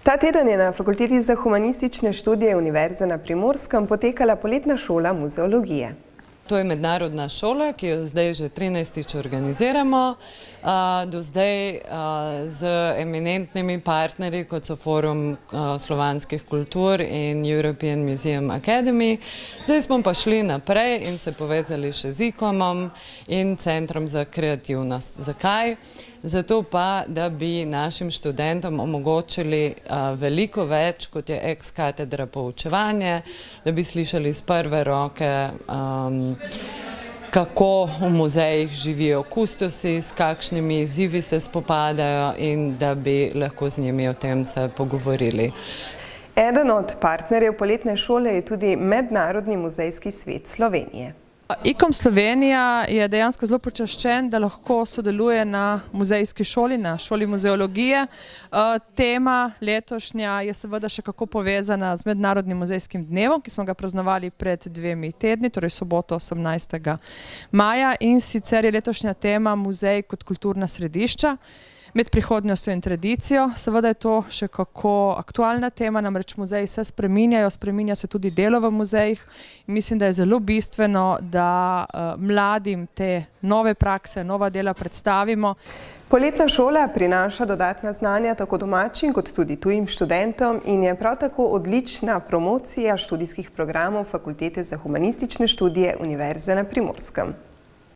Ta teden je na Fakulteti za humanistične študije Univerze na Primorskem potekala poletna šola muzeologije. To je mednarodna šola, ki jo zdaj že 13. organiziramo. Do zdaj z eminentnimi partnerji, kot so Forum slovanskih kultur in European Museum Academy. Zdaj smo pa šli naprej in se povezali še z ICOM-om in Centrom za kreativnost. Zakaj? Zato pa, da bi našim študentom omogočili veliko več, kot je ex katedra poučevanje, da bi slišali iz prve roke, kako v muzejih živijo kustosi, s kakšnimi izzivi se spopadajo in da bi lahko z njimi o tem se pogovorili. Eden od partnerjev poletne šole je tudi Mednarodni muzejski svet Slovenije. ICOM Slovenija je dejansko zelo počaščen, da lahko sodeluje na muzejski šoli, na šoli muzeologije. Tema letošnja je seveda še kako povezana z Mednarodnim muzejskim dnevom, ki smo ga praznovali pred 2 tedni, torej soboto 18. maja, in sicer je letošnja tema muzej kot kulturna središča med prihodnostjo in tradicijo. Seveda je to še kako aktualna tema, namreč muzeji se spreminjajo, spreminja se tudi delo v muzejih. Mislim, da je zelo bistveno, da mladim te nove prakse, nova dela predstavimo. Poletna šola prinaša dodatna znanja tako domačim kot tudi tujim študentom in je prav tako odlična promocija študijskih programov Fakultete za humanistične študije Univerze na Primorskem.